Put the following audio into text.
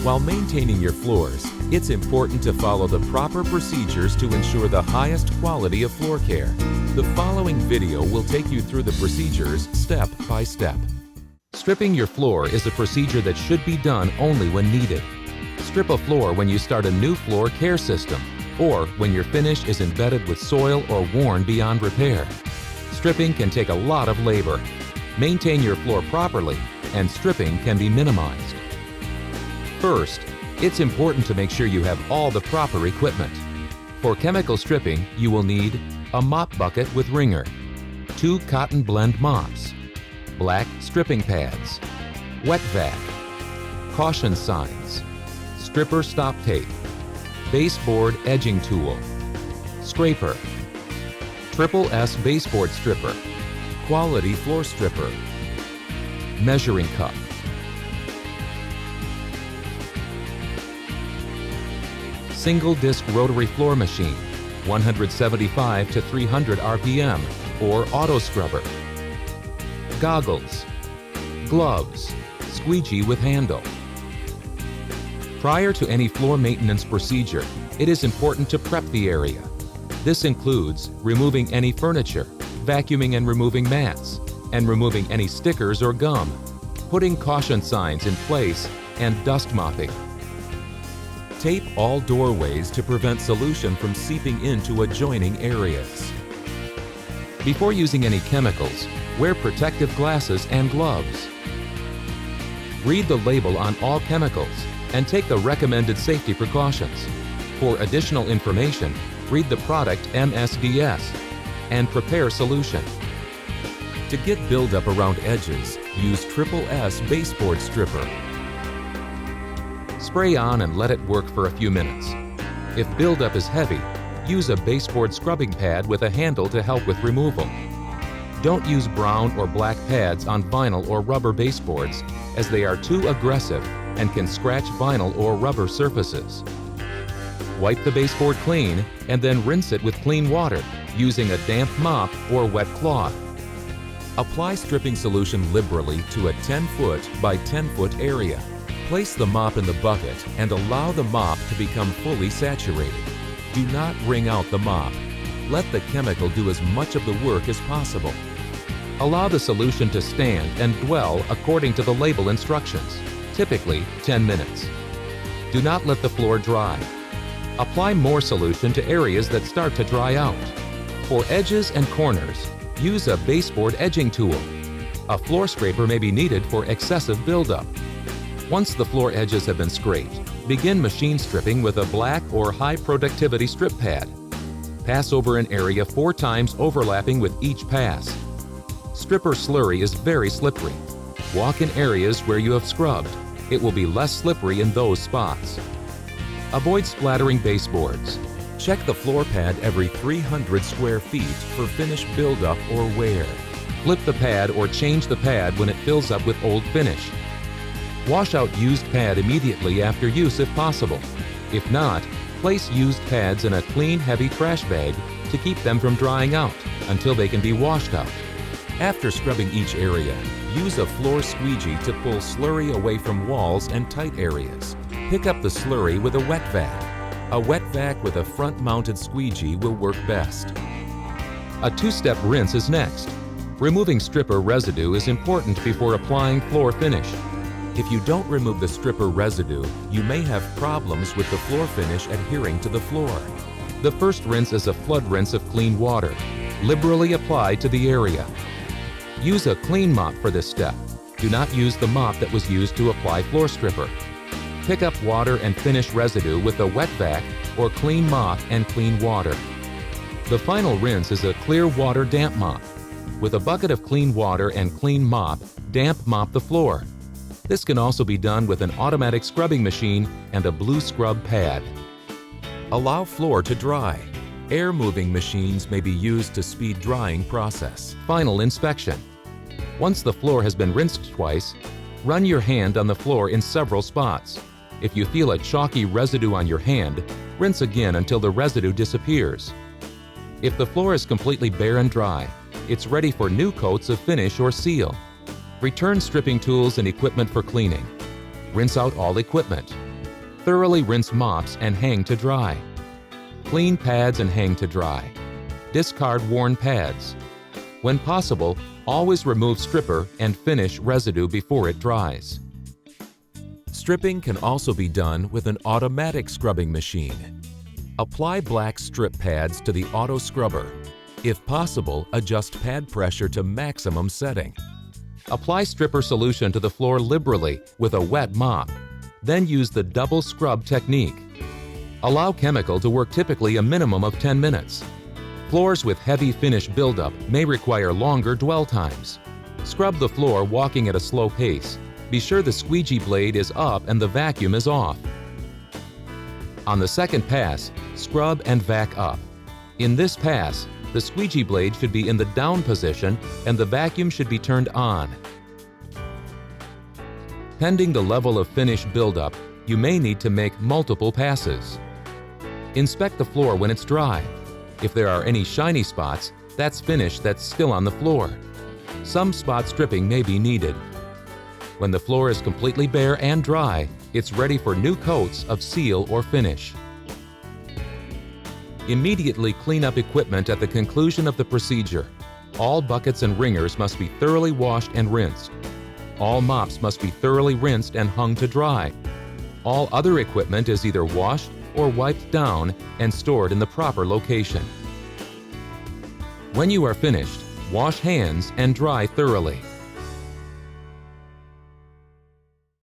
While maintaining your floors, it's important to follow the proper procedures to ensure the highest quality of floor care. The following video will take you through the procedures step by step. Stripping your floor is a procedure that should be done only when needed. Strip a floor when you start a new floor care system or when your finish is embedded with soil or worn beyond repair. Stripping can take a lot of labor. Maintain your floor properly and stripping can be minimized. First, it's important to make sure you have all the proper equipment. For chemical stripping, you will need a mop bucket with wringer, 2 cotton blend mops, black stripping pads, wet vac, caution signs, stripper stop tape, baseboard edging tool, scraper, Triple S baseboard stripper, quality floor stripper, measuring cup, single disc rotary floor machine, 175 to 300 RPM or auto scrubber, goggles, gloves, squeegee with handle. Prior to any floor maintenance procedure, it is important to prep the area. This includes removing any furniture, vacuuming and removing mats, and removing any stickers or gum, putting caution signs in place, and dust mopping. Tape all doorways to prevent solution from seeping into adjoining areas. Before using any chemicals, wear protective glasses and gloves. Read the label on all chemicals and take the recommended safety precautions. For additional information, read the product MSDS and prepare solution. To get buildup around edges, use Triple S baseboard stripper. Spray on and let it work for a few minutes. If buildup is heavy, use a baseboard scrubbing pad with a handle to help with removal. Don't use brown or black pads on vinyl or rubber baseboards as they are too aggressive and can scratch vinyl or rubber surfaces. Wipe the baseboard clean and then rinse it with clean water using a damp mop or wet cloth. Apply stripping solution liberally to a 10-foot by 10-foot area. Place the mop in the bucket and allow the mop to become fully saturated. Do not wring out the mop. Let the chemical do as much of the work as possible. Allow the solution to stand and dwell according to the label instructions, typically 10 minutes. Do not let the floor dry. Apply more solution to areas that start to dry out. For edges and corners, use a baseboard edging tool. A floor scraper may be needed for excessive buildup. Once the floor edges have been scraped, begin machine stripping with a black or high productivity strip pad. Pass over an area 4 times overlapping with each pass. Stripper slurry is very slippery. Walk in areas where you have scrubbed. It will be less slippery in those spots. Avoid splattering baseboards. Check the floor pad every 300 square feet for finish buildup or wear. Flip the pad or change the pad when it fills up with old finish. Wash out used pad immediately after use if possible. If not, place used pads in a clean, heavy trash bag to keep them from drying out until they can be washed out. After scrubbing each area, use a floor squeegee to pull slurry away from walls and tight areas. Pick up the slurry with a wet vac. A wet vac with a front-mounted squeegee will work best. A 2-step rinse is next. Removing stripper residue is important before applying floor finish. If you don't remove the stripper residue, you may have problems with the floor finish adhering to the floor. The first rinse is a flood rinse of clean water, liberally applied to the area. Use a clean mop for this step. Do not use the mop that was used to apply floor stripper. Pick up water and finish residue with a wet vac or clean mop and clean water. The final rinse is a clear water damp mop. With a bucket of clean water and clean mop, damp mop the floor. This can also be done with an automatic scrubbing machine and a blue scrub pad. Allow floor to dry. Air moving machines may be used to speed drying process. Final inspection. Once the floor has been rinsed twice, run your hand on the floor in several spots. If you feel a chalky residue on your hand, rinse again until the residue disappears. If the floor is completely bare and dry, it's ready for new coats of finish or seal. Return stripping tools and equipment for cleaning. Rinse out all equipment. Thoroughly rinse mops and hang to dry. Clean pads and hang to dry. Discard worn pads. When possible, always remove stripper and finish residue before it dries. Stripping can also be done with an automatic scrubbing machine. Apply black strip pads to the auto scrubber. If possible, adjust pad pressure to maximum setting. Apply stripper solution to the floor liberally with a wet mop. Then use the double scrub technique. Allow chemical to work typically a minimum of 10 minutes. Floors with heavy finish buildup may require longer dwell times. Scrub the floor walking at a slow pace. Be sure the squeegee blade is up and the vacuum is off. On the second pass, scrub and vac up. In this pass, the squeegee blade should be in the down position and the vacuum should be turned on. Pending the level of finish buildup, you may need to make multiple passes. Inspect the floor when it's dry. If there are any shiny spots, that's finish that's still on the floor. Some spot stripping may be needed. When the floor is completely bare and dry, it's ready for new coats of seal or finish. Immediately clean up equipment at the conclusion of the procedure. All buckets and wringers must be thoroughly washed and rinsed. All mops must be thoroughly rinsed and hung to dry. All other equipment is either washed or wiped down and stored in the proper location. When you are finished, wash hands and dry thoroughly.